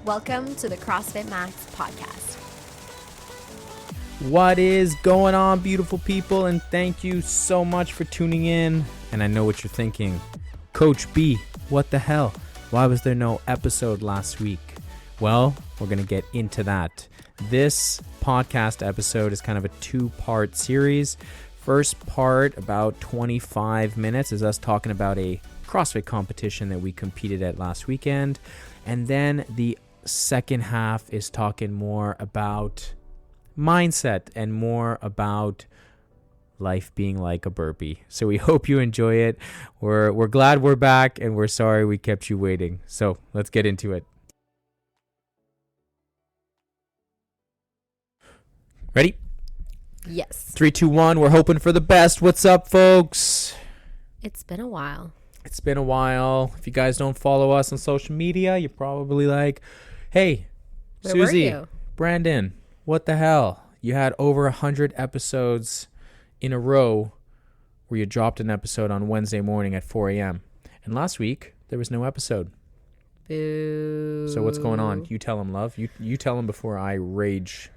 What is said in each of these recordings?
Welcome to the CrossFit Max podcast. What is going on, beautiful people? And thank you so much for tuning in. And I know what you're thinking. Coach B, what the hell? Why was there no episode last week? Well, we're going to get into that. This podcast episode is kind of a two-part series. First part, about 25 minutes, is us talking about a CrossFit competition that we competed at last weekend. And then the second half is talking more about mindset and more about life being like a burpee. So we hope you enjoy it. We're glad we're back, and we're sorry we kept you waiting. So let's get into it. Ready? Yes. 3, 2, 1. We're hoping for the best. What's up, folks? It's been a while. It's been a while. If you guys don't follow us on social media, you're probably like, hey, Where Susie, were you? Brandon, what the hell? You had over 100 episodes in a row where you dropped an episode on Wednesday morning at 4 a.m. And last week, there was no episode. Boo. So what's going on? You tell him, love. You tell him before I rage.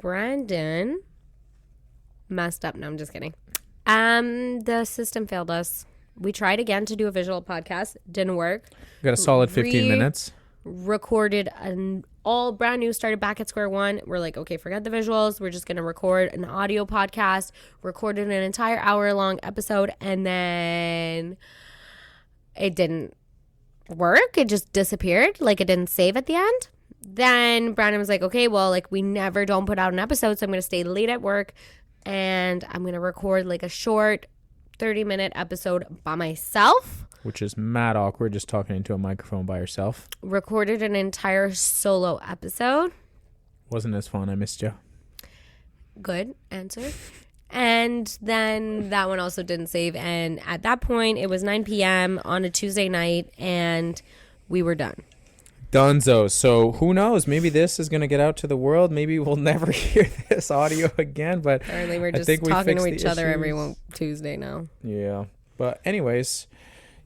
Brandon messed up. No, I'm just kidding. The system failed us. We tried again to do a visual podcast. Didn't work. We got a solid 15 minutes. Recorded an all brand new, started back at square one. We're like, okay, forget the visuals. We're just going to record an audio podcast. Recorded an entire hour-long episode, and then it didn't work. It just disappeared. Like, it didn't save at the end. Then Brandon was like, okay, well, like, we never don't put out an episode, so I'm going to stay late at work, and I'm going to record, like, a short 30-minute episode by myself. Which is mad awkward, just talking into a microphone by yourself. Recorded an entire solo episode. Wasn't as fun. I missed you. Good answer. And then that one also didn't save. And at that point, it was 9 p.m. on a Tuesday night, and we were done. Dunzo. So who knows? Maybe this is going to get out to the world. Maybe we'll never hear this audio again. But apparently, we're just we talking to fixed each the other issues. every Tuesday now. Yeah. But anyways,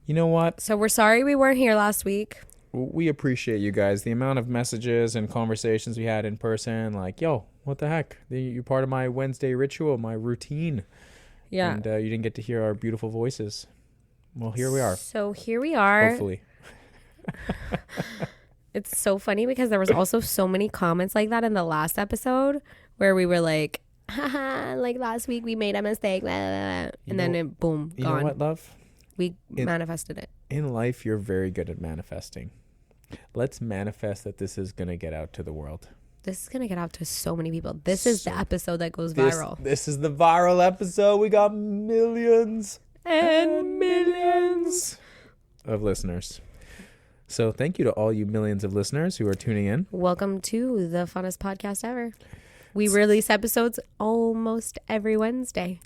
you know what? So we're sorry we weren't here last week. We appreciate you guys. The amount of messages and conversations we had in person, like, yo, what the heck? You're part of my Wednesday ritual, my routine. Yeah. And you didn't get to hear our beautiful voices. Well, here we are. So here we are. Hopefully. It's so funny because there was also so many comments like that in the last episode where we were like, haha, like last week we made a mistake. Blah, blah, blah. And then it, boom, You gone. know what, love? We manifested it. In life, you're very good at manifesting. Let's manifest that this is going to get out to the world. This is going to get out to so many people. This is the episode that goes viral. This is the viral episode. We got millions and millions of listeners. So thank you to all you millions of listeners who are tuning in. Welcome to the funnest podcast ever. We release episodes almost every Wednesday.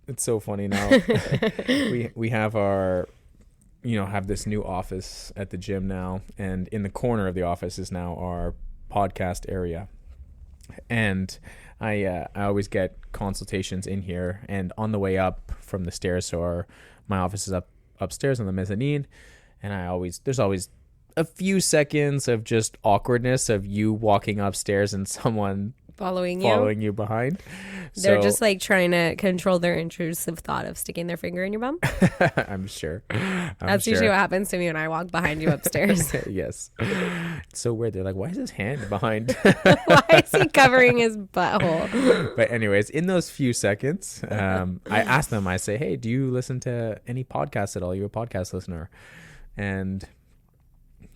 It's so funny now. we have our, have this new office at the gym now, and in the corner of the office is now our podcast area. And I always get consultations in here, and on the way up from the stairs, so my office is upstairs on the mezzanine, and there's always a few seconds of just awkwardness of you walking upstairs and someone following you behind. They're just like trying to control their intrusive thought of sticking their finger in your bum. I'm sure. That's usually what happens to me when I walk behind you upstairs. Yes. It's so weird. They're like, why is his hand behind? Why is he covering his butthole? But anyways, in those few seconds, I ask them, I say, hey, do you listen to any podcasts at all? You're a podcast listener. And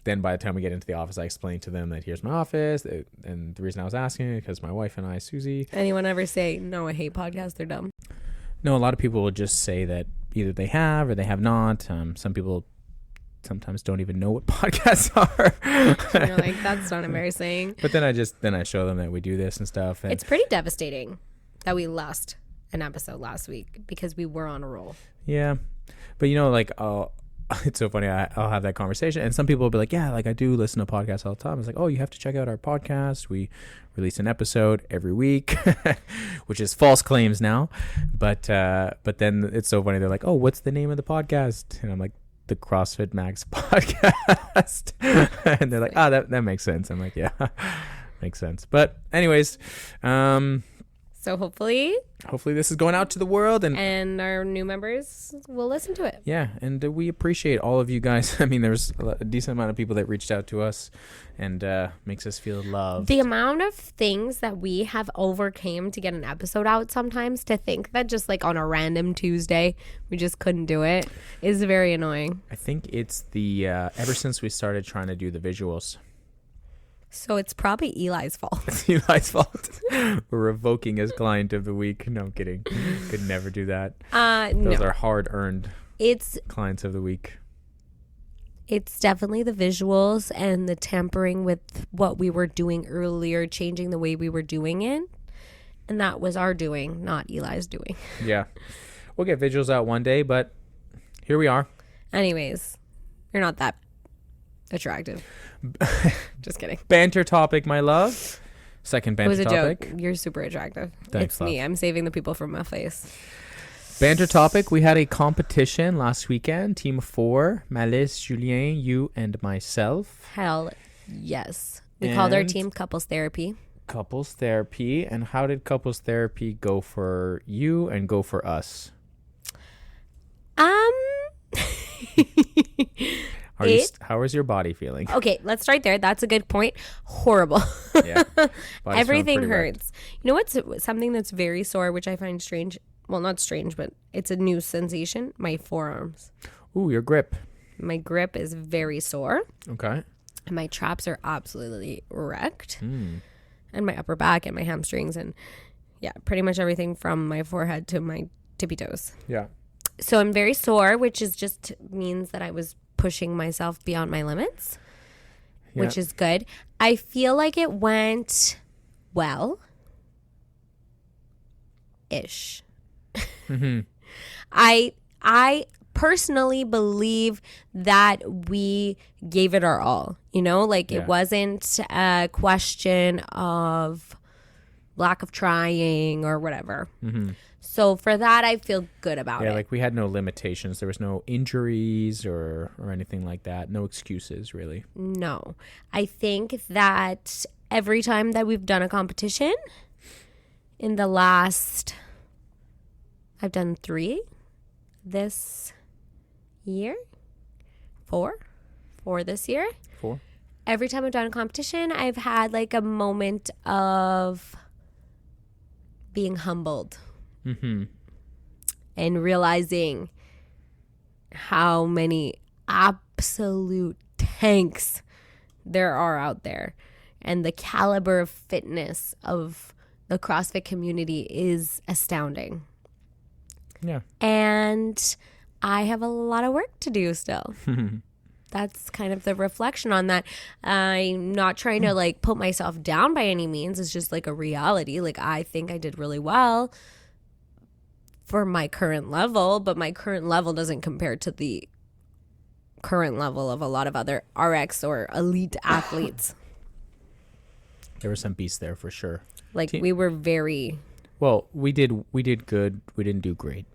then by the time we get into the office, I explain to them that here's my office. And the reason I was asking because my wife and I, Susie. Anyone ever say, no, I hate podcasts, they're dumb? No, a lot of people will just say that either they have or they have not. Some people sometimes don't even know what podcasts are. And you're like, that's not embarrassing. But then I show them that we do this and stuff. And it's pretty devastating that we lost an episode last week because we were on a roll. Yeah. But it's so funny. I'll have that conversation, and some people will be like, yeah, like I do listen to podcasts all the time. It's like, oh, you have to check out our podcast. We release an episode every week, which is false claims now. But then it's so funny. They're like, oh, what's the name of the podcast? And I'm like, the CrossFit Max podcast. And they're like, that makes sense. I'm like, yeah, makes sense. But anyways, so hopefully this is going out to the world, and our new members will listen to it. Yeah, and we appreciate all of you guys. I mean, there's a decent amount of people that reached out to us, and makes us feel loved. The amount of things that we have overcame to get an episode out sometimes, to think that just like on a random Tuesday we just couldn't do it, is very annoying. I think it's the ever since we started trying to do the visuals. So it's probably Eli's fault. It's Eli's fault. We're revoking his client of the week. No, I'm kidding. Could never do that. Those are hard-earned clients of the week. It's definitely the visuals and the tampering with what we were doing earlier, changing the way we were doing it. And that was our doing, not Eli's doing. Yeah. We'll get visuals out one day, but here we are. Anyways, you're not that attractive. Just kidding. Banter topic, my love. Second banter topic. It was a joke. You're super attractive. Thanks, it's me. I'm saving the people from my face. Banter topic. We had a competition last weekend. Team of 4. Malice, Julien, you, and myself. Hell yes. We called our team Couples Therapy. Couples Therapy. And how did Couples Therapy go for you and go for us? How is your body feeling? Okay, let's start there. That's a good point. Horrible. Yeah. Everything hurts. You know what's something that's very sore, which I find strange? Well, not strange, but it's a new sensation. My forearms. Ooh, your grip. My grip is very sore. Okay. And my traps are absolutely wrecked. And my upper back and my hamstrings and yeah, pretty much everything from my forehead to my tippy toes. Yeah. So I'm very sore, which is just means that I was pushing myself beyond my limits, which is good. I feel like it went well-ish. Mm-hmm. I personally believe that we gave it our all, it wasn't a question of lack of trying or whatever. Mm-hmm. So for that, I feel good about it. Yeah, like we had no limitations. There was no injuries or anything like that. No excuses, really. No. I think that every time that we've done a competition in the last, I've done 3 this year. 4 this year. 4. Every time I've done a competition, I've had like a moment of being humbled. Mm-hmm. And realizing how many absolute tanks there are out there, and the caliber of fitness of the CrossFit community is astounding. Yeah. And I have a lot of work to do still. That's kind of the reflection on that. I'm not trying to like put myself down by any means. It's just like a reality. Like I think I did really well for my current level, but my current level doesn't compare to the current level of a lot of other RX or elite athletes. There were some beasts there for sure. Like we were very well. We did good. We didn't do great.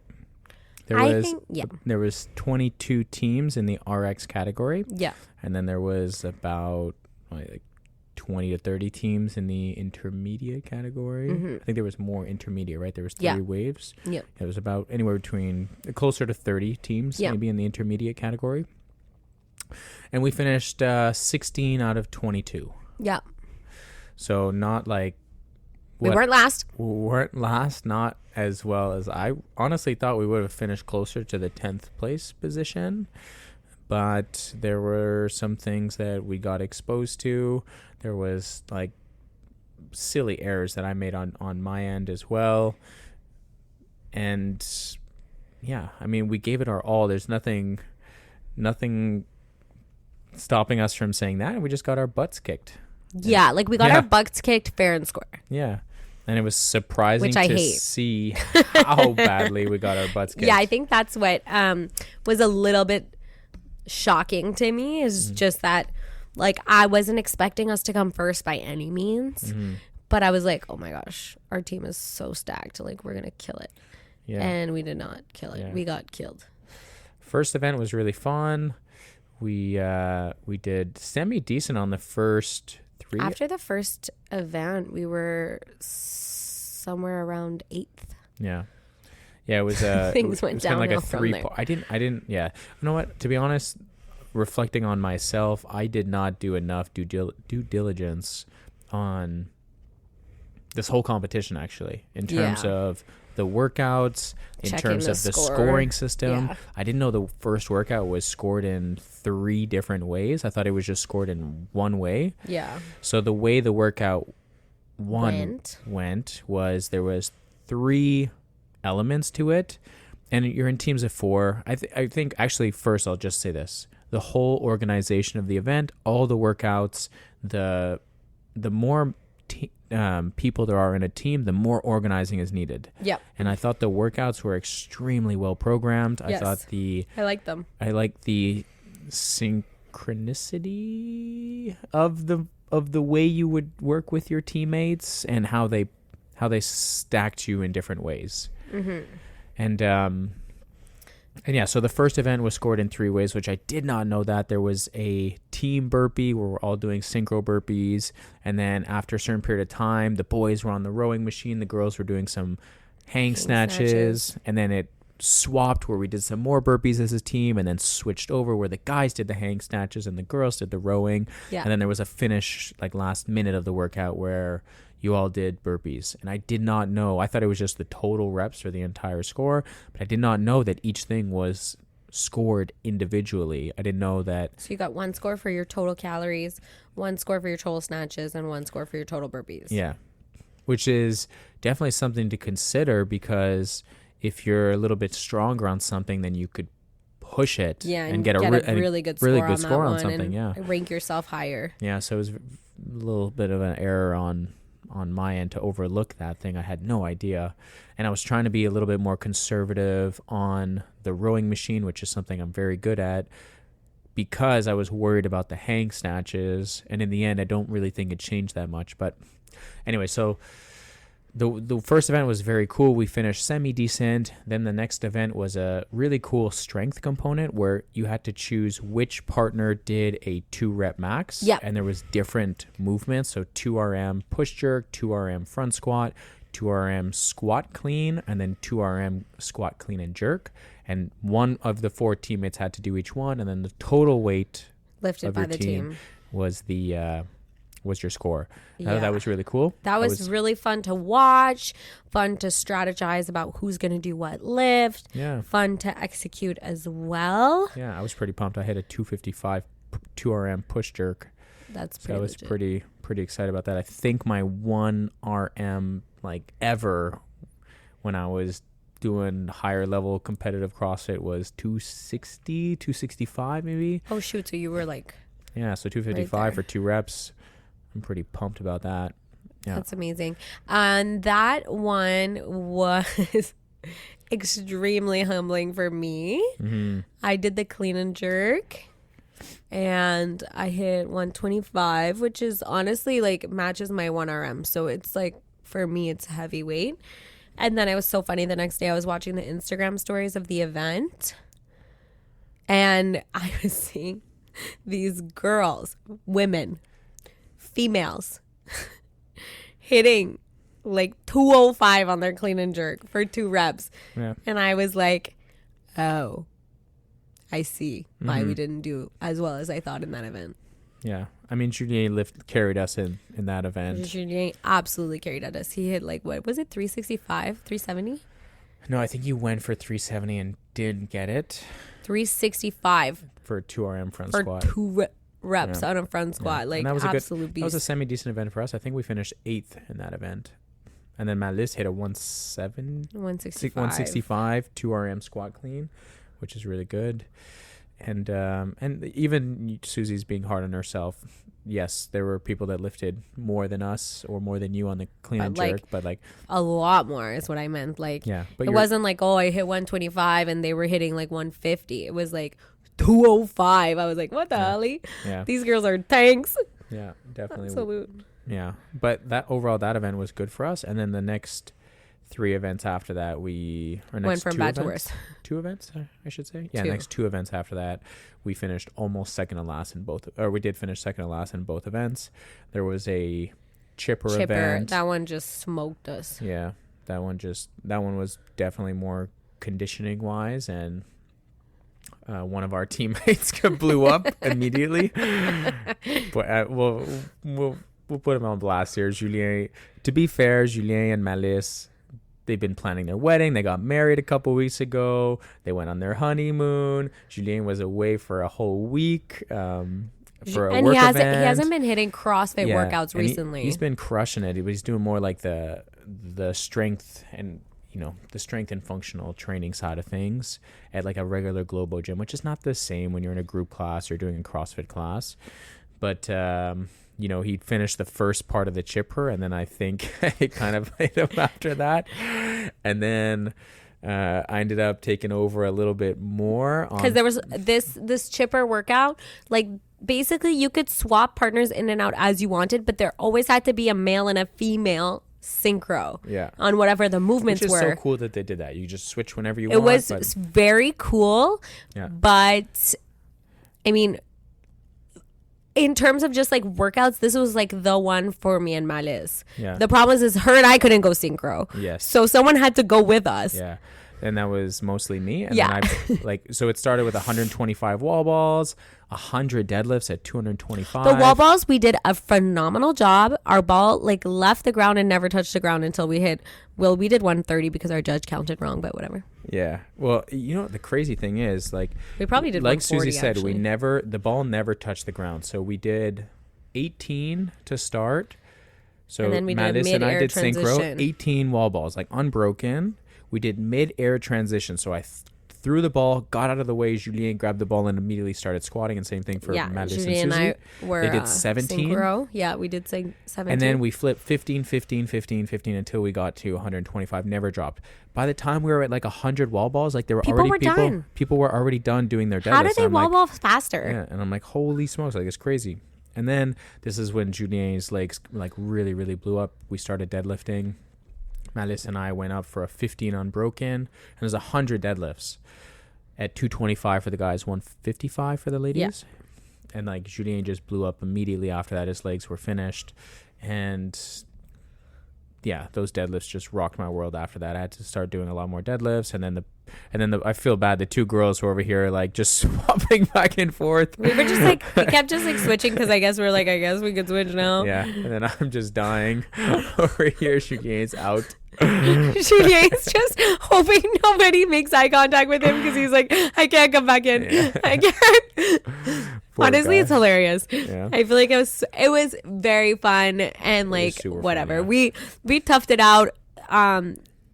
There was 22 teams in the RX category. Yeah, and then there was about like 20 to 30 teams in the intermediate category. Mm-hmm. I think there was more intermediate, right? There was 3 waves. Yeah. It was about anywhere between closer to 30 teams, maybe in the intermediate category. And we finished 16 out of 22. Yeah. So not like... We weren't last. We weren't last, not as well as I honestly thought we would have finished closer to the 10th place position. But there were some things that we got exposed to. There was like silly errors that I made on my end as well. And yeah, I mean, we gave it our all. There's nothing stopping us from saying that. We just got our butts kicked. Yeah, like we got our butts kicked fair and square. Yeah. And it was surprising to see how badly we got our butts kicked. Yeah, I think that's what was a little bit shocking to me is just that, like, I wasn't expecting us to come first by any means, but I was like, oh my gosh, our team is so stacked, like we're gonna kill it. And we did not kill it. We got killed. First event was really fun. We did semi decent on the first 3. After the first event, we were somewhere around 8th. Yeah. Yeah, it was Things went downhill like a from 3. there. I didn't. Yeah. You know what? To be honest, reflecting on myself, I did not do enough due diligence on this whole competition, actually, in terms of the workouts, in Checking terms the of the score. scoring system. Yeah. I didn't know the first workout was scored in 3 different ways. I thought it was just scored in one way. Yeah. So the way the workout went was there was 3 elements to it, and you're in teams of 4. I think actually, first I'll just say this: the whole organization of the event, all the workouts, the more people there are in a team, the more organizing is needed. Yep. And I thought the workouts were extremely well programmed. Yes. I thought I like them. I like the synchronicity of the way you would work with your teammates and how they stacked you in different ways. Mm-hmm. And yeah, so the first event was scored in 3 ways, which I did not know that. There was a team burpee where we're all doing synchro burpees. And then after a certain period of time, the boys were on the rowing machine. The girls were doing some hang snatches. And then it swapped where we did some more burpees as a team, and then switched over where the guys did the hang snatches and the girls did the rowing. Yeah. And then there was a finish, like last minute of the workout, where you all did burpees. And I did not know. I thought it was just the total reps for the entire score, but I did not know that each thing was scored individually. I didn't know that. So you got 1 score for your total calories, 1 score for your total snatches, and 1 score for your total burpees. Yeah. Which is definitely something to consider, because if you're a little bit stronger on something, then you could push it and get a really good score on something. Yeah. Rank yourself higher. Yeah. So it was a little bit of an error on my end to overlook that thing. I had no idea. And I was trying to be a little bit more conservative on the rowing machine, which is something I'm very good at, because I was worried about the hang snatches. And in the end, I don't really think it changed that much. But anyway, so the first event was very cool. We finished semi-decent. Then the next event was a really cool strength component where you had to choose which partner did a 2-rep max. Yeah. And there was different movements. So 2RM push jerk, 2RM front squat, 2RM squat clean, and then 2RM squat clean and jerk. And one of the 4 teammates had to do each one. And then the total weight lifted of by your the team was was your score. Yeah. That was really cool. That was really fun to watch, fun to strategize about who's going to do what lift, fun to execute as well. Yeah, I was pretty pumped. I hit a 255 2RM push jerk. That's pretty So I was legit. pretty excited about that. I think my 1 RM like ever when I was doing higher level competitive CrossFit was 260, 265 maybe. Oh shoot, so you were like, yeah, so 255 right for 2 reps. I'm pretty pumped about that. Yeah. That's amazing. And that one was extremely humbling for me. Mm-hmm. I did the clean and jerk and I hit 125, which is honestly like matches my 1RM. So it's like, for me, it's heavyweight. And then it was so funny. The next day I was watching the Instagram stories of the event and I was seeing these girls, women, females hitting like 205 on their clean and jerk for 2 reps. Yeah. And I was like, oh, I see why we didn't do as well as I thought in that event. Yeah. I mean, Julien carried us in that event. Julien absolutely carried at us. He hit like, what was it, 365, 370? No, I think you went for 370 and didn't get it. 365 for a 2RM front for squat. 2 reps on a front squat. Like, that was absolute beast. That was a semi-decent event for us. I think we finished 8th in that event. And then Matt Liz hit a 165 2RM squat clean, which is really good. And even Susie's being hard on herself. Yes, there were people that lifted more than us or more than you on the clean and jerk, but like a lot more is what I meant. Like, yeah, but it wasn't like, oh, I hit 125 and they were hitting like 150. It was like 205. I was like, what the hell? Yeah, these girls are tanks. Yeah, definitely. Absolute. Yeah, but that overall, that event was good for us. And then the next 3 events after that, went from bad to worse. 2 events, I should say. Yeah, 2. next 2 events after that, we finished almost second to last in both, or we did finish second to last in both events. There was a chipper event. That one just smoked us. Yeah, that one was definitely more conditioning wise, and one of our teammates blew up immediately. But we'll put him on blast here. Julien. To be fair, Julien and Malice, they've been planning their wedding. They got married a couple weeks ago. They went on their honeymoon. Julien was away for a whole week for a work event. He hasn't been hitting CrossFit workouts recently. He's been crushing it, but he's doing more like the strength and the strength and functional training side of things at like a regular Globo gym, which is not the same when you're in a group class or doing a CrossFit class. But he finished the first part of the chipper, and then I think it kind of played him after that. And then I ended up taking over a little bit more. Because there was this chipper workout. Like, basically, you could swap partners in and out as you wanted, but there always had to be a male and a female synchro on whatever the movements were. Which is so cool that they did that. You just switch whenever you want. It was very cool. Yeah. But, I mean, in terms of just like workouts, this was like the one for me and Malice. Yeah. The problem is her and I couldn't go synchro. Yes. So someone had to go with us. Yeah. And that was mostly me. And yeah. Then so it started with 125 wall balls, 100 deadlifts at 225. The wall balls, we did a phenomenal job. Our ball left the ground and never touched the ground until we hit. Well, we did 130 because our judge counted wrong, but whatever. Yeah. Well, the crazy thing is, we probably did 140, like Susie said, actually. the ball never touched the ground. So we did 18 to start. So and then we did Madison and I did transition. synchro, 18 wall balls, unbroken. We did mid-air transition. So I threw the ball, got out of the way. Julien grabbed the ball and immediately started squatting. And same thing for Madison Julien and Susie. And I were, they did 17. Synchro. Yeah, we did 17. And then we flipped 15, 15, 15, 15 until we got to 125. Never dropped. By the time we were at 100 wall balls, there were people were already done doing their deadlifts. How did they wall ball faster? Yeah, and I'm like, holy smokes, it's crazy. And then this is when Julien's legs really, really blew up. We started deadlifting. Malice and I went up for a 15 unbroken, and there's 100 deadlifts at 225 for the guys, 155 for the ladies. Yeah. And Julien just blew up immediately after that. His legs were finished, and those deadlifts just rocked my world after that. I had to start doing a lot more deadlifts, and then I feel bad. The 2 girls were over here just swapping back and forth. We were just we kept just switching because I guess we're I guess we could switch now. Yeah, and then I'm just dying over here. Julien's out. Julien's just hoping nobody makes eye contact with him because he's I can't come back in. Yeah. I can't. Honestly, guy. It's hilarious. Yeah. I feel like it was very fun and whatever. Fun, yeah. We toughed it out.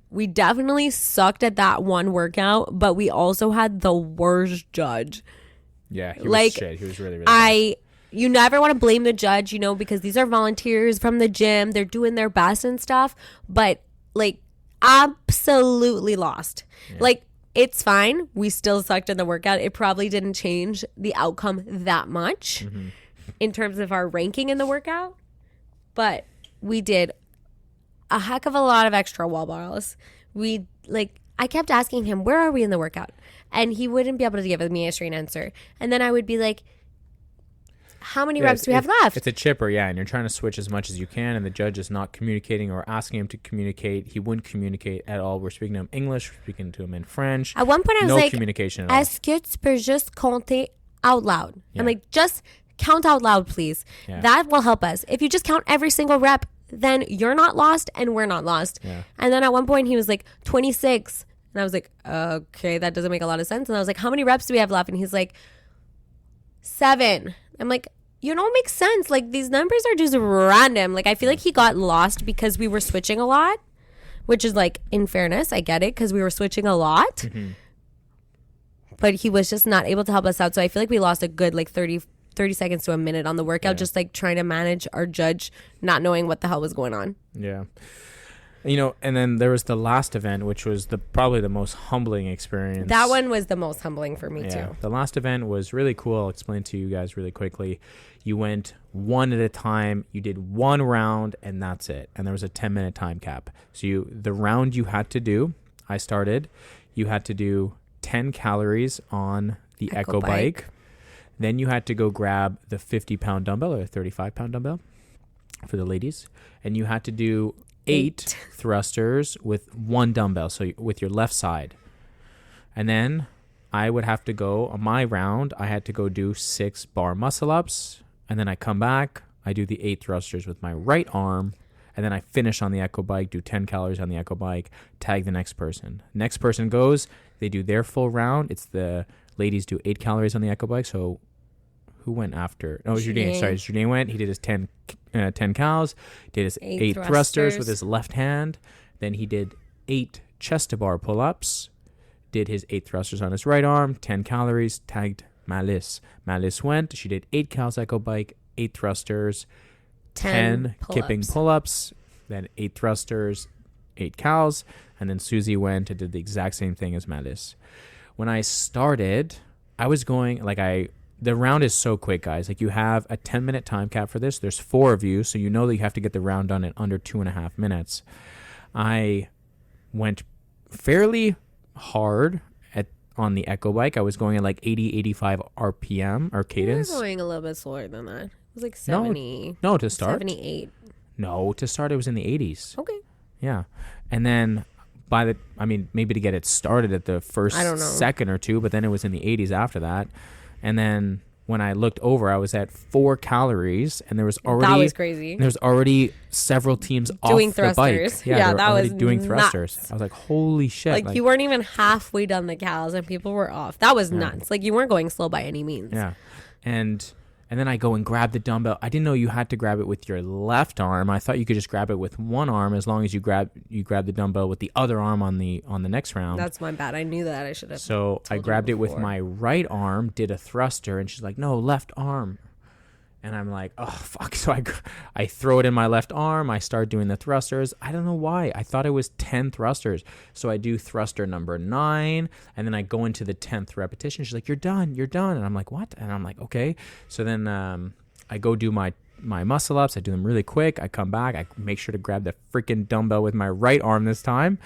We definitely sucked at that one workout, but we also had the worst judge. Yeah, he was shit. He was really, really bad. You never want to blame the judge, because these are volunteers from the gym. They're doing their best and stuff, but absolutely lost. Yeah. It's fine. We still sucked in the workout. It probably didn't change the outcome that much in terms of our ranking in the workout, but we did a heck of a lot of extra wall balls. I kept asking him, where are we in the workout? And he wouldn't be able to give me a straight answer. And then I would be like, how many reps do we have left? It's a chipper, and you're trying to switch as much as you can, and the judge is not communicating or asking him to communicate. He wouldn't communicate at all. We're speaking to him English, we're speaking to him in French. At one point I was no communication at all. Est-ce que tu peux juste compter out loud? Yeah. I'm just count out loud, please. Yeah. That will help us. If you just count every single rep, then you're not lost and we're not lost. Yeah. And then at one point he was 26. And I was okay, that doesn't make a lot of sense. And I was how many reps do we have left? And he's 7. I'm you don't make sense. These numbers are just random. I feel he got lost because we were switching a lot, which is in fairness, I get it, because we were switching a lot. Mm-hmm. But he was just not able to help us out. So I feel we lost a good 30 seconds to a minute on the workout, just trying to manage our judge not knowing what the hell was going on. Yeah. And then there was the last event, which was probably the most humbling experience. That one was the most humbling for me too. The last event was really cool. I'll explain to you guys really quickly. You went one at a time. You did one round, and that's it. And there was a 10-minute time cap. So the round you had to do, I started, you had to do 10 calories on the Echo bike. Then you had to go grab the 50-pound dumbbell or a 35-pound dumbbell for the ladies. And you had to do 8 thrusters with one dumbbell, so with your left side. And then I would have to go, on my round, I had to go do 6 bar muscle ups. And then I come back, I do the 8 thrusters with my right arm. And then I finish on the Echo bike, do 10 calories on the Echo bike, tag the next person. Next person goes, they do their full round. It's the ladies do 8 calories on the Echo bike. So who went after? Oh, Jourdain. Sorry, Jourdain went. He did his 10 cals, did his 8 thrusters with his left hand. Then he did 8 chest to bar pull-ups, did his 8 thrusters on his right arm, 10 calories, tagged Malice. Malice went. She did 8 cals Echo bike, 8 thrusters, 10 kipping pull-ups, then 8 thrusters, 8 cals, and then Susie went and did the exact same thing as Malice. When I started, I was going the round is so quick, guys. You have a 10-minute time cap for this. There's 4 of you, so you know that you have to get the round done in under 2.5 minutes. I went fairly hard on the Echo bike. I was going at 80, 85 RPM or cadence. You were going a little bit slower than that. It was 70. No, to start. 78. No, to start it was in the 80s. Okay. Yeah. And then maybe to get it started at the first second or two, but then it was in the 80s after that. And then when I looked over, I was at 4 calories, and there was already that was crazy. There's already several teams doing off thrusters. The bike. Yeah, that was doing nuts. thrusters. I was like, holy shit! You weren't even halfway done the cals, and people were off. That was nuts. You weren't going slow by any means. Yeah, and then I go and grab the dumbbell. I didn't know you had to grab it with your left arm. I thought you could just grab it with one arm as long as you grab the dumbbell with the other arm on the next round. That's my bad. I knew that. I should have. So I grabbed it with my right arm, did a thruster, and she's like, "No, left arm." And I'm like, oh, fuck. So I throw it in my left arm. I start doing the thrusters. I don't know why. I thought it was 10 thrusters. So I do thruster number 9, and then I go into the 10th repetition. She's like, you're done. And I'm like, what? And I'm like, okay. So then I go do my muscle ups. I do them really quick. I come back. I make sure to grab the freaking dumbbell with my right arm this time.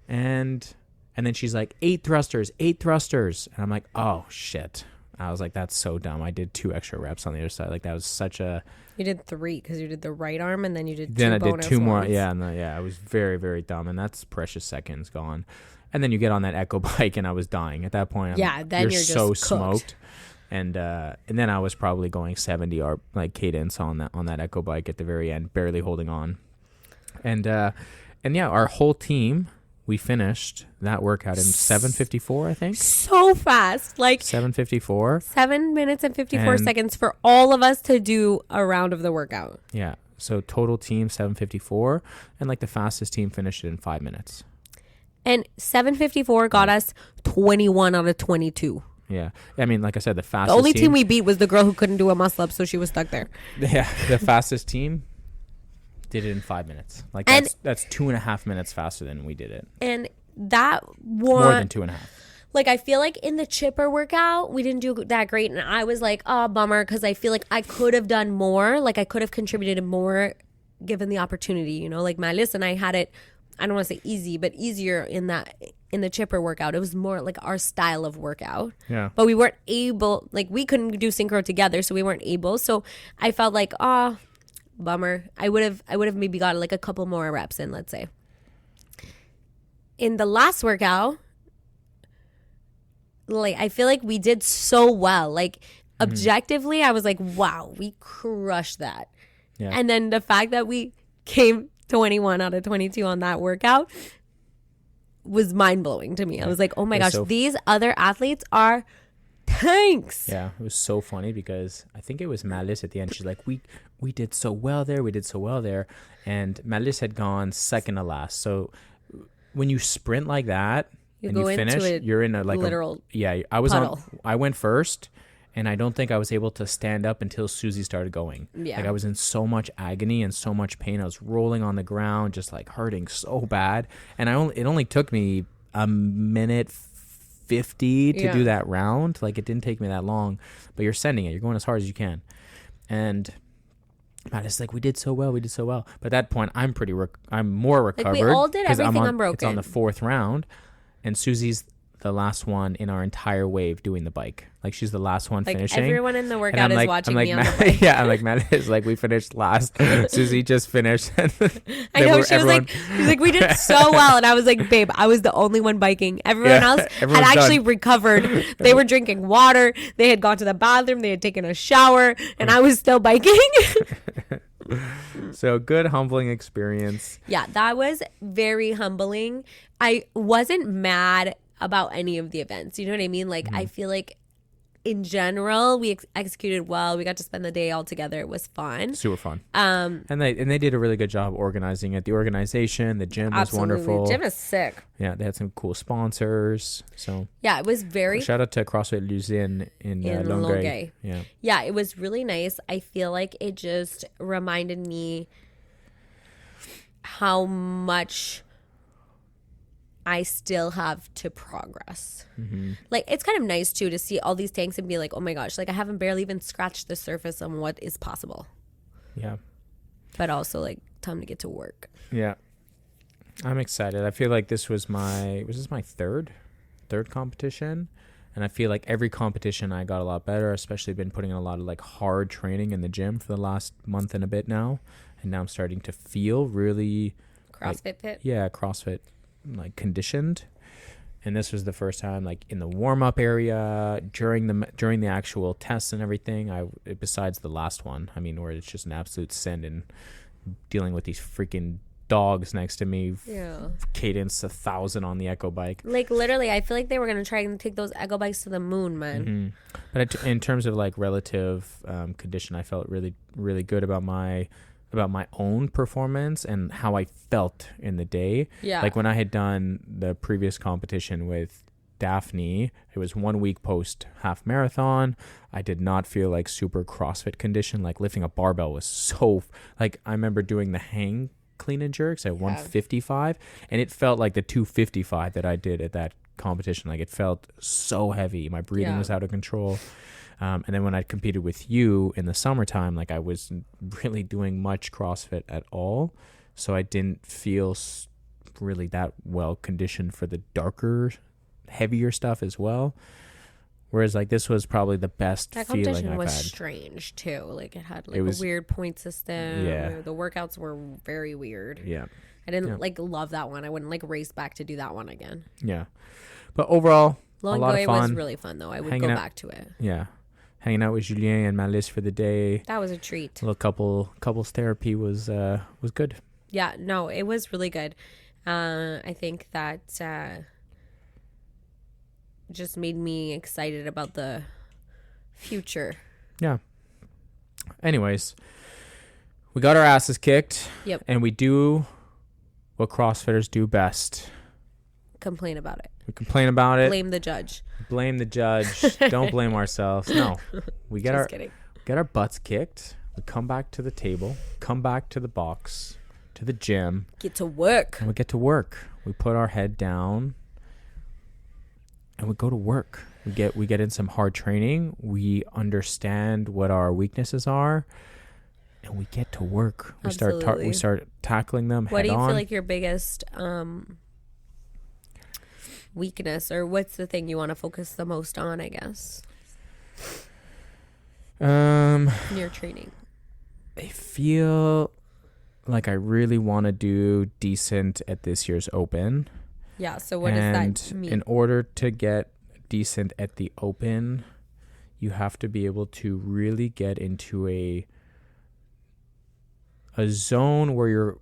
And then she's like, 8 thrusters. And I'm like, oh, shit. I was like, that's so dumb. I did 2 extra reps on the other side. That was such a... You did 3 because you did the right arm, and then you did 2 bonus bonus I did 2 more. ones. Yeah, I was very, very dumb. And that's precious seconds gone. And then you get on that Echo bike, and I was dying. At that point, then you're so just smoked. And then I was probably going 70 or cadence on that Echo bike at the very end, barely holding on. And yeah, our whole team... We finished that workout in 7:54, I think. So fast. 7:54. 7 minutes and 54 seconds for all of us to do a round of the workout. Yeah. So total team 7:54. And the fastest team finished it in 5 minutes. And 7:54 got us 21 out of 22. Yeah. I mean, like I said, the fastest The only team we beat was the girl who couldn't do a muscle up, so she was stuck there. Yeah. The fastest team did it in 5 minutes. That's 2.5 minutes faster than we did it. And that one... More than 2.5. I feel in the chipper workout, we didn't do that great. And I was like, oh, bummer, because I feel I could have done more. I could have contributed more given the opportunity, Malice and I had it, I don't want to say easy, but easier in the chipper workout. It was more our style of workout. Yeah. But we weren't able, we couldn't do synchro together, so we weren't able. So I felt bummer. I would have maybe got a couple more reps in, let's say. In the last workout, I feel we did so well. Objectively, I was like, wow, we crushed that. Yeah. And then the fact that we came 21 out of 22 on that workout was mind-blowing to me. I was like, oh my gosh, these other athletes are tanks. Yeah, it was so funny because I think it was Malice at the end. She's like, we did so well there. And Malice had gone second to last. So when you sprint like that and you finish, you're in a literal I was puddle. I went first, And I don't think I was able to stand up until Susie started going. Yeah. Like I was in so much agony and so much pain. I was rolling on the ground, just like hurting so bad. And it only took me a minute 50 to do that round. Like it didn't take me that long, but you're sending it. You're going as hard as you can. And man, it's like we did so well. But at that point, I'm more recovered. Like we all did everything unbroken. It's on the 4th round, and Susie's the last one in our entire wave doing the bike. Like she's the last one finishing. Everyone in the workout is watching me on the bike. Yeah, I'm like, man, it's like we finished last. Susie just finished. I know, she was like, we did so well. And I was like, babe, I was the only one biking. Everyone else had actually recovered. They were drinking water. They had gone to the bathroom. They had taken a shower. And I was still biking. So good, humbling experience. Yeah, that was very humbling. I wasn't mad about any of the events. You know what I mean? Like, I feel like in general, we executed well. We got to spend the day all together. It was fun. Super fun. And they did a really good job organizing it. The organization, the gym was wonderful. The gym is sick. Yeah, they had some cool sponsors. So yeah, it was very. Shout out to CrossFit Luzin in Longueuil. Yeah, it was really nice. I feel like it just reminded me how much I still have to progress. Like, it's kind of nice too to see all these tanks and be like, oh my gosh, like I haven't barely even scratched the surface on what is possible. Yeah. But also like time to get to work. Yeah. I'm excited. I feel like this was my third competition. And I feel like every competition I got a lot better, especially been putting in a lot of like hard training in the gym for the last month and a bit now. And now I'm starting to feel really CrossFit fit. Yeah, CrossFit like conditioned. And this was the first time like in the warm-up area during the actual tests and everything, besides the last one, I mean, where it's just an absolute sin and dealing with these freaking dogs next to me. Cadence 1,000 on the Echo bike. Like literally, I feel like they were gonna try and take those Echo bikes to the moon, man. But in terms of like relative condition, I felt really, really good about my own performance and how I felt in the day. Yeah. Like when I had done the previous competition with Daphne, it was 1 week post half marathon. I did not feel like super CrossFit condition. Like lifting a barbell was so, like I remember doing the hang clean and jerks at 155, and it felt like the 255 that I did at that competition. Like it felt so heavy. My breathing was out of control. And then when I competed with you in the summertime, like I wasn't really doing much CrossFit at all. So I didn't feel really that well conditioned for the darker, heavier stuff as well. Whereas like this was probably the best feeling I've had. That competition was strange too. Like it had like a weird point system. Yeah. The workouts were very weird. Yeah. I didn't like love that one. I wouldn't like race back to do that one again. Yeah. But overall, a lot of fun. Was really fun though. I would go back to it. Yeah. Hanging out with Julien and Malice for the day. That was a treat. A little couples therapy was good. Yeah, no, it was really good. I think that just made me excited about the future. Yeah. Anyways, we got our asses kicked. Yep. And we do what CrossFitters do best. Complain about it. We complain about it. Blame the judge. Blame the judge. Don't blame ourselves. No. We get our butts kicked. We come back to the table, come back to the box, to the gym. Get to work. And we get to work. We put our head down and we go to work. We get in some hard training. We understand what our weaknesses are and we get to work. We start tackling them head on. What do you feel like your biggest weakness, or what's the thing you want to focus the most on, I guess, in your training? I feel like I really want to do decent at this year's Open. Yeah, so what does that mean? In order to get decent at the Open, you have to be able to really get into a zone where you're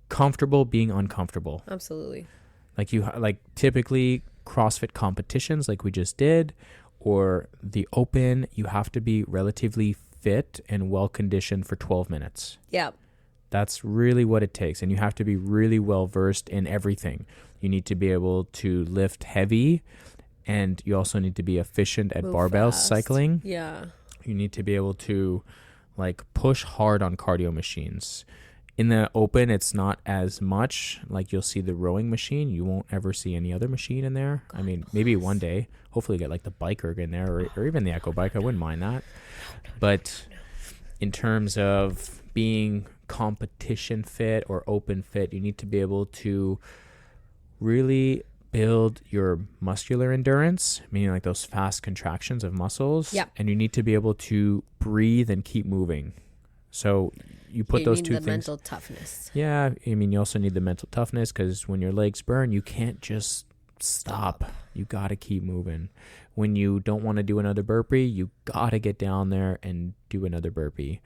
comfortable being uncomfortable. Absolutely. Like typically CrossFit competitions like we just did, or the Open, you have to be relatively fit and well conditioned for 12 minutes. Yeah. That's really what it takes. And you have to be really well versed in everything. You need to be able to lift heavy And you also need to be efficient at Move barbell fast. cycling. Yeah. You need to be able to like push hard on cardio machines. In the open, it's not as much. Like you'll see the rowing machine. You won't ever see any other machine in there. God, I mean, maybe one day. Hopefully get like the bike erg in there or even the Echo bike. I wouldn't mind that. But in terms of being competition fit or open fit, you need to be able to really build your muscular endurance, meaning like those fast contractions of muscles. Yep. And you need to be able to breathe and keep moving. So you put those two things. Mental toughness. Yeah, I mean, you also need the mental toughness because when your legs burn, you can't just stop. You got to keep moving. When you don't want to do another burpee, you got to get down there and do another burpee.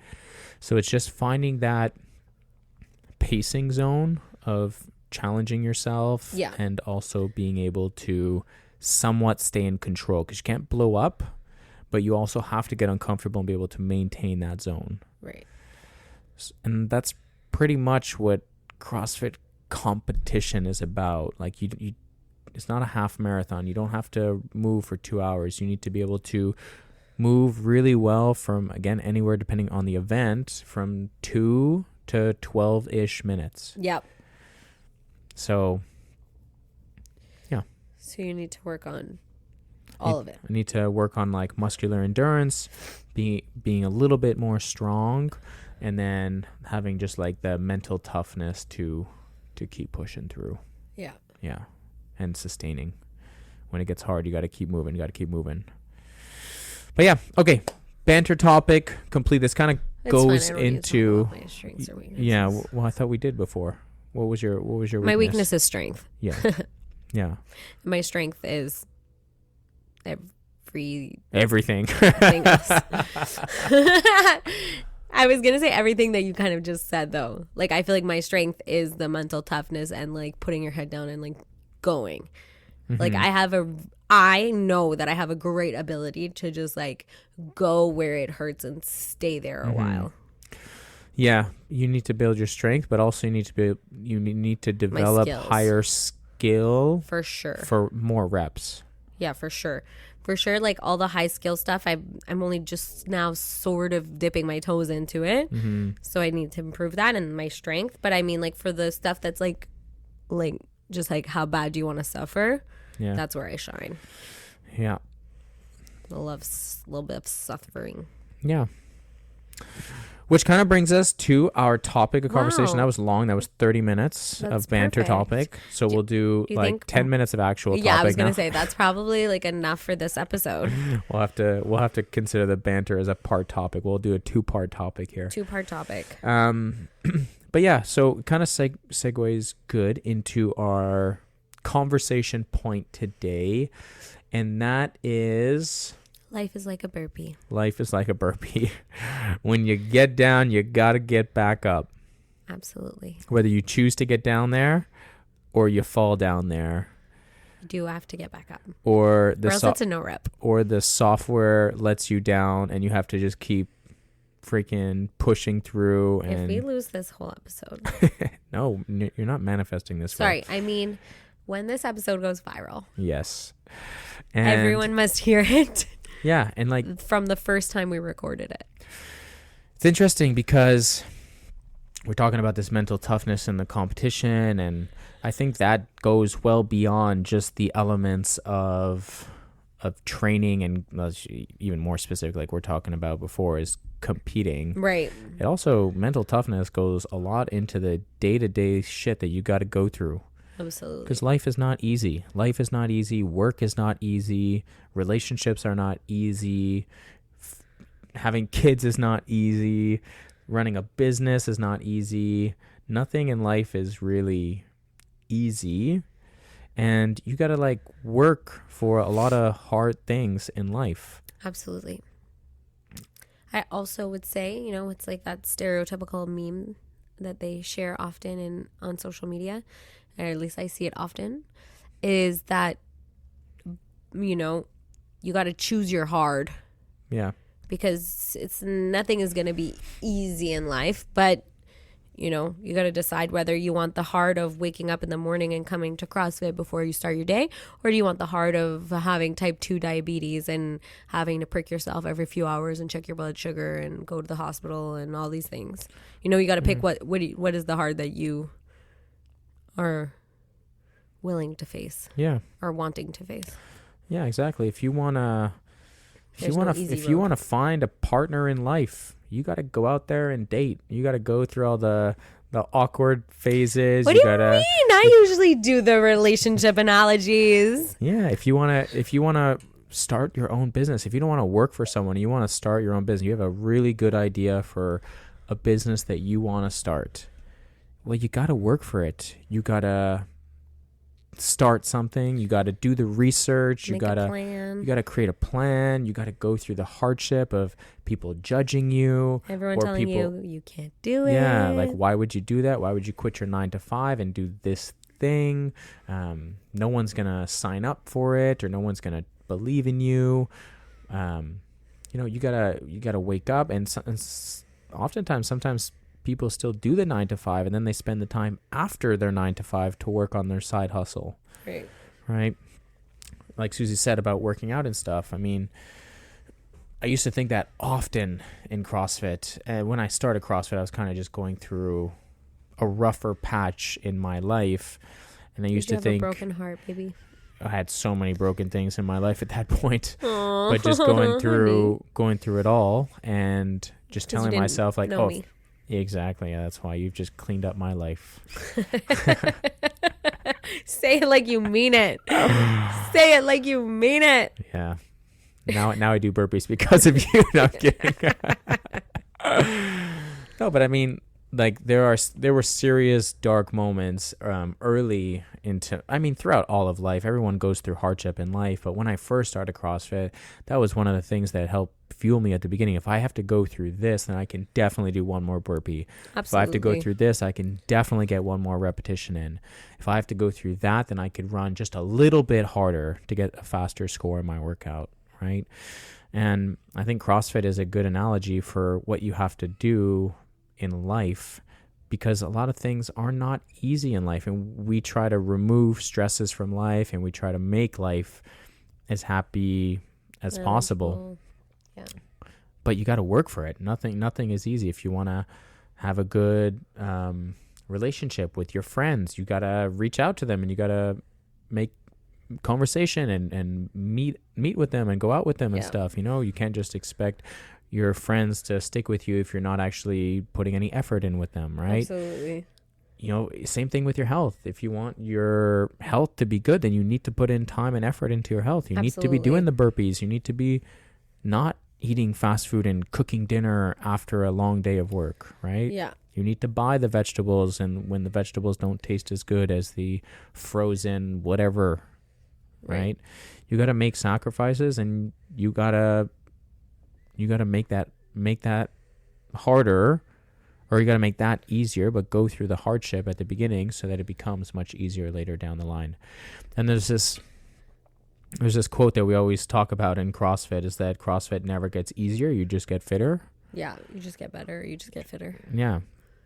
So it's just finding that pacing zone of challenging yourself and also being able to somewhat stay in control because you can't blow up, but you also have to get uncomfortable and be able to maintain that zone. Right. And that's pretty much what CrossFit competition is about. Like you it's not a half marathon. You don't have to move for 2 hours. You need to be able to move really well from, again, anywhere depending on the event, from 2 to 12-ish minutes. Yep. So, yeah. So you need to work on all of it. I need to work on like muscular endurance, being a little bit more strong, and then having just like the mental toughness to keep pushing through. Yeah. Yeah. And sustaining. When it gets hard, you got to keep moving. But yeah, okay. Banter topic complete. This kind of goes into my strengths or weaknesses. Yeah, well I thought we did before. What was your weakness? My weakness is strength. Yeah. Yeah. My strength is everything. else. I was gonna say everything that you kind of just said though. Like I feel like my strength is the mental toughness and like putting your head down and like going. Mm-hmm. Like I know that I have a great ability to just like go where it hurts and stay there a while. Yeah, you need to build your strength, but also you need to develop higher skill for sure for more reps. Yeah, for sure. Like all the high skill stuff, I'm only just now sort of dipping my toes into it. Mm-hmm. So I need to improve that and my strength. But I mean, like for the stuff that's like just like how bad do you want to suffer? Yeah, that's where I shine. Yeah, I love a little bit of suffering. Yeah. Which kind of brings us to our topic of conversation. That was long. That was 30 minutes of banter topic. So we'll do like 10 minutes of actual topic. Yeah, I was going to say that's probably like enough for this episode. We'll have to consider the banter as a part topic. We'll do a 2-part topic here. 2-part topic. But yeah, so kind of segues good into our conversation point today. And that is... Life is like a burpee. Life is like a burpee. When you get down, you got to get back up. Absolutely. Whether you choose to get down there or you fall down there. You do have to get back up. Or else it's a no rep. Or the software lets you down and you have to just keep freaking pushing through. And if we lose this whole episode. No, you're not manifesting this. Sorry, I mean, when this episode goes viral. Yes. And everyone must hear it. Yeah, and like from the first time we recorded it. It's interesting because we're talking about this mental toughness in the competition, and I think that goes well beyond just the elements of training and even more specific, like we're talking about before, is competing. Right. It also, mental toughness goes a lot into the day-to-day shit that you got to go through. Absolutely. Because life is not easy. Life is not easy. Work is not easy. Relationships are not easy. Having kids is not easy. Running a business is not easy. Nothing in life is really easy. And you got to like work for a lot of hard things in life. Absolutely. I also would say, it's like that stereotypical meme that they share often on social media, or at least I see it often, is that, you got to choose your hard. Yeah. Because nothing is going to be easy in life, but You know, you got to decide whether you want the hard of waking up in the morning and coming to CrossFit before you start your day, or do you want the hard of having type 2 diabetes and having to prick yourself every few hours and check your blood sugar and go to the hospital and all these things. You know, you got to pick what is the hard that you are willing to face. Yeah. Or wanting to face. Yeah, exactly. If you want to find a partner in life, you got to go out there and date. You got to go through all the awkward phases. What do you mean? I usually do the relationship analogies. Yeah, if you want to start your own business, if you don't want to work for someone, you want to start your own business, you have a really good idea for a business that you want to start. Well, you got to work for it. You got to start something. You got to do the research. You got to create a plan. You got to go through the hardship of people judging you. Everyone telling you can't do it. Yeah, like why would you do that? Why would you quit your 9 to 5 and do this thing? No one's going to sign up for it, or no one's going to believe in you. You know, you got to wake up, and sometimes people still do the 9 to 5, and then they spend the time after their 9 to 5 to work on their side hustle. Right. Like Susie said about working out and stuff. I mean, I used to think that often in CrossFit. And when I started CrossFit, I was kind of just going through a rougher patch in my life. And I used to think, a broken heart, baby. I had so many broken things in my life at that point. Aww, but just going through it all, and just telling myself like, oh, exactly. Yeah, that's why you've just cleaned up my life. Say it like you mean it. Say it like you mean it. Yeah. Now I do burpees because of you. No, I'm kidding. No, but I mean, like there were serious dark moments early into, I mean, throughout all of life. Everyone goes through hardship in life, but when I first started CrossFit, that was one of the things that helped fuel me at the beginning. If I have to go through this, then I can definitely do one more burpee. Absolutely. If I have to go through this, I can definitely get one more repetition in. If I have to go through that, then I could run just a little bit harder to get a faster score in my workout, right? And I think CrossFit is a good analogy for what you have to do in life, because a lot of things are not easy in life, and we try to remove stresses from life, and we try to make life as happy as possible. Yeah. But you got to work for it. Nothing is easy. If you want to have a good relationship with your friends, you got to reach out to them, and you got to make conversation and meet with them and go out with them and stuff. You know, you can't just expect your friends to stick with you if you're not actually putting any effort in with them, right? Absolutely. You know, same thing with your health. If you want your health to be good, then you need to put in time and effort into your health. You need to be doing the burpees. You need to be not eating fast food and cooking dinner after a long day of work, right? Yeah. You need to buy the vegetables, and when the vegetables don't taste as good as the frozen whatever, right? You got to make sacrifices, and you got to make that harder, or you got to make that easier, but go through the hardship at the beginning so that it becomes much easier later down the line. And there's this quote that we always talk about in CrossFit, is that CrossFit never gets easier, you just get fitter. Yeah, you just get better, you just get fitter. Yeah.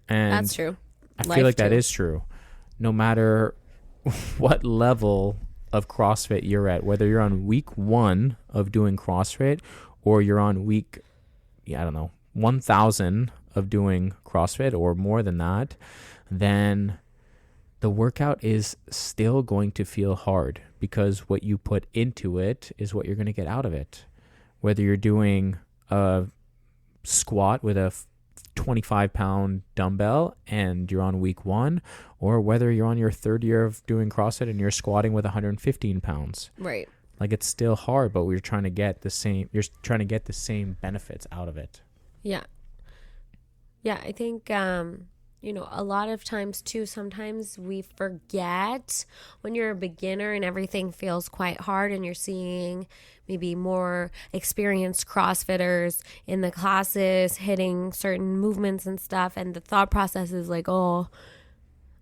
And that's true. I feel like that is true. No matter what level of CrossFit you're at, whether you're on week 1 of doing CrossFit, or you're on week, 1,000 of doing CrossFit or more than that, then the workout is still going to feel hard, because what you put into it is what you're going to get out of it. Whether you're doing a squat with a 25-pound dumbbell and you're on week 1, or whether you're on your 3rd year of doing CrossFit and you're squatting with 115 pounds. Right. Like, it's still hard, but you're trying to get the same benefits out of it. Yeah. Yeah, I think, a lot of times too, sometimes we forget when you're a beginner and everything feels quite hard, and you're seeing maybe more experienced CrossFitters in the classes hitting certain movements and stuff. And the thought process is like, oh,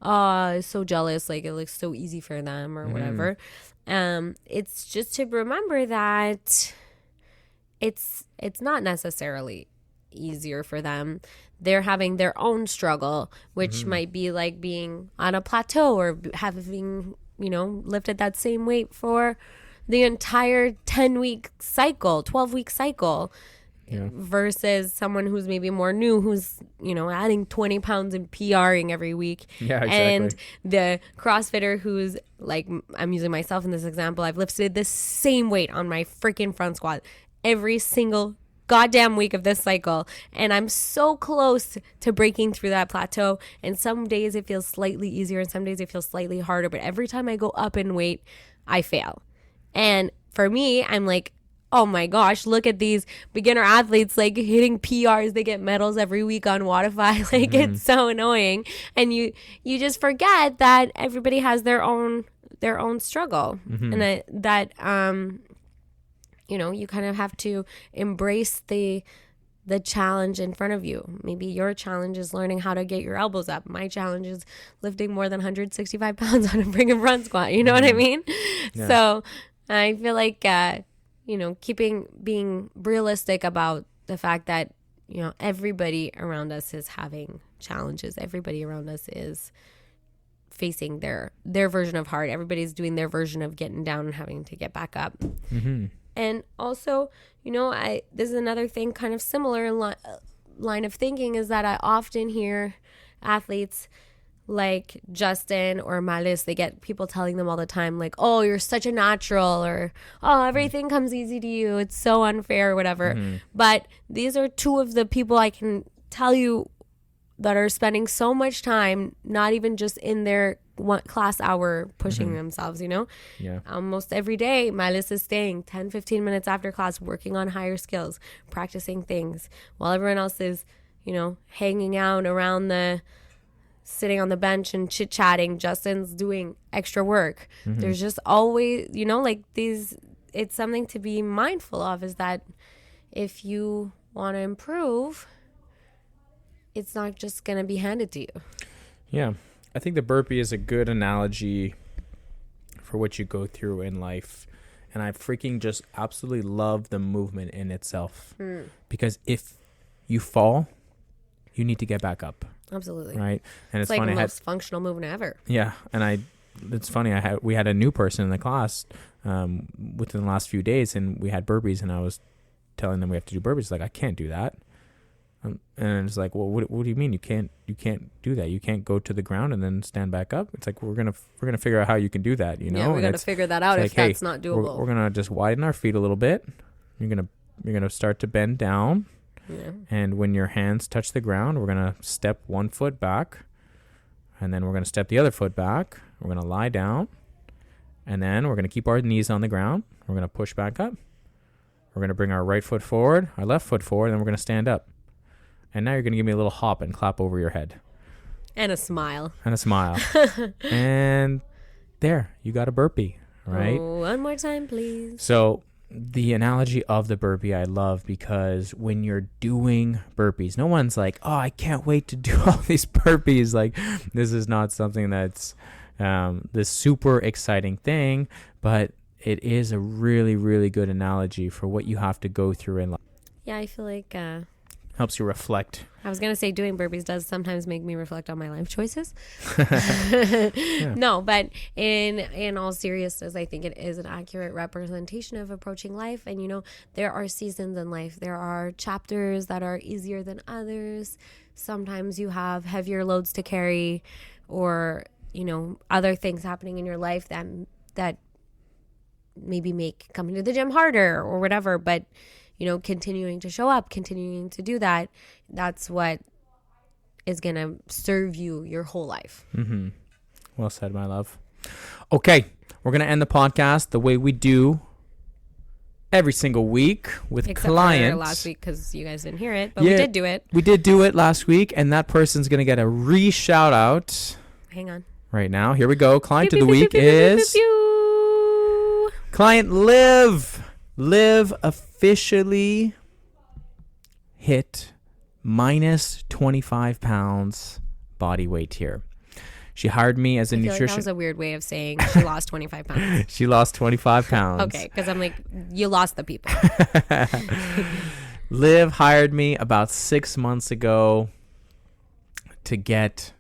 so jealous. Like, it looks so easy for them or whatever. It's just to remember that it's not necessarily easier for them. They're having their own struggle, which might be like being on a plateau or having, lifted that same weight for the entire 10-week cycle, 12-week cycle. Yeah. Versus someone who's maybe more new, who's, adding 20 pounds and PRing every week. Yeah, exactly. And the CrossFitter who's like, I'm using myself in this example, I've lifted the same weight on my freaking front squat every single goddamn week of this cycle. And I'm so close to breaking through that plateau. And some days it feels slightly easier and some days it feels slightly harder. But every time I go up in weight, I fail. And for me, I'm like, oh my gosh, look at these beginner athletes like hitting PRs. They get medals every week on Wodify. Like it's so annoying. And you just forget that everybody has their own struggle. And that you kind of have to embrace the challenge in front of you. Maybe your challenge is learning how to get your elbows up. My challenge is lifting more than 165 pounds on a freaking front squat. You know what I mean? Yeah. So I feel like being realistic about the fact that, everybody around us is having challenges. Everybody around us is facing their version of hard. Everybody's doing their version of getting down and having to get back up. And also, this is another thing kind of similar line of thinking is that I often hear athletes like Justin or Malis, they get people telling them all the time, like, oh, you're such a natural, or, oh, everything comes easy to you. It's so unfair or whatever. But these are two of the people I can tell you that are spending so much time, not even just in their class hour pushing themselves, Yeah. Almost every day, Malis is staying 10, 15 minutes after class, working on higher skills, practicing things, while everyone else is, hanging out around sitting on the bench and chit-chatting. Justin's doing extra work. There's just always, it's something to be mindful of, is that if you want to improve, it's not just going to be handed to you. Yeah. I think the burpee is a good analogy for what you go through in life. And I freaking just absolutely love the movement in itself. Because if you fall, you need to get back up. Absolutely. Right. And it's like funny. The most functional movement ever. Yeah. And it's funny. We had a new person in the class within the last few days, and we had burpees, and I was telling them we have to do burpees. It's like, I can't do that. And it's like, well, what do you mean you can't do that? You can't go to the ground and then stand back up. It's like, we're gonna figure out how you can do that. Yeah, we got to figure that out if that's not doable. We're gonna just widen our feet a little bit. You're gonna start to bend down. Yeah. And when your hands touch the ground, we're going to step one foot back, and then we're going to step the other foot back. We're going to lie down, and then we're going to keep our knees on the ground. We're going to push back up. We're going to bring our right foot forward, our left foot forward, and then we're going to stand up. And now you're going to give me a little hop and clap over your head. And a smile. And there, you got a burpee, right? Oh, one more time, please. So the analogy of the burpee I love, because when you're doing burpees, no one's like, oh, I can't wait to do all these burpees. Like, this is not something that's this super exciting thing, but it is a really, really good analogy for what you have to go through in life. Yeah, I feel like helps you reflect. I was going to say doing burpees does sometimes make me reflect on my life choices. No, but in all seriousness, I think it is an accurate representation of approaching life. And, there are seasons in life. There are chapters that are easier than others. Sometimes you have heavier loads to carry, or, other things happening in your life that maybe make coming to the gym harder or whatever. But continuing to show up, continuing to do that, that's what is going to serve you your whole life. Well said, my love. Okay, we're going to end the podcast the way we do every single week with clients. Except for last week, because you guys didn't hear it, but we did do it. We did do it last week, and that person's going to get a re-shout out. Hang on. Right now. Here we go. Client of the week is Client Liv. Liv officially hit minus 25 pounds body weight here. She hired me as a nutrition. Like that was a weird way of saying she lost 25 pounds. She lost 25 pounds. Okay, because I'm like, you lost the people. Liv hired me about 6 months ago to get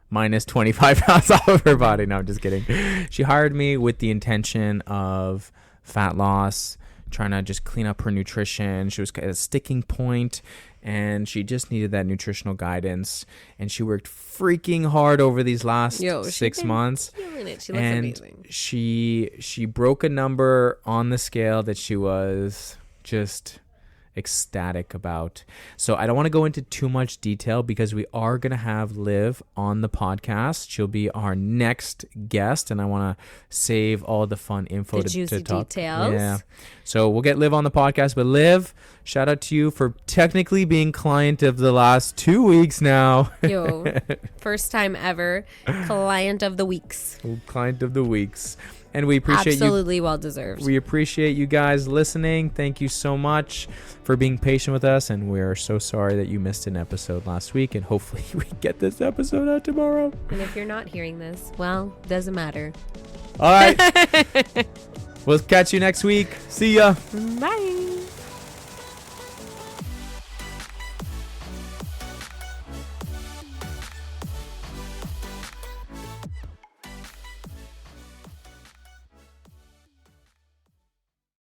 minus 25 pounds off of her body. No, I'm just kidding. She hired me with the intention of fat loss, trying to just clean up her nutrition. She was at a sticking point, and she just needed that nutritional guidance. And she worked freaking hard over these last 6 months. Killing it. She looks And amazing. she broke a number on the scale that she was just ecstatic about. So I don't want to go into too much detail because we are going to have Liv on the podcast. She'll be our next guest, and I want to save all the fun info The juicy to talk. details. Yeah. So we'll get Liv on the podcast. But Liv, shout out to you for technically being client of the last 2 weeks now. Yo, first time ever client of the weeks. Client of the weeks. And we appreciate Absolutely well deserved. We appreciate you guys listening. Thank you so much for being patient with us. And we're so sorry that you missed an episode last week. And hopefully we get this episode out tomorrow. And if you're not hearing this, well, doesn't matter. All right. We'll catch you next week. See ya. Bye.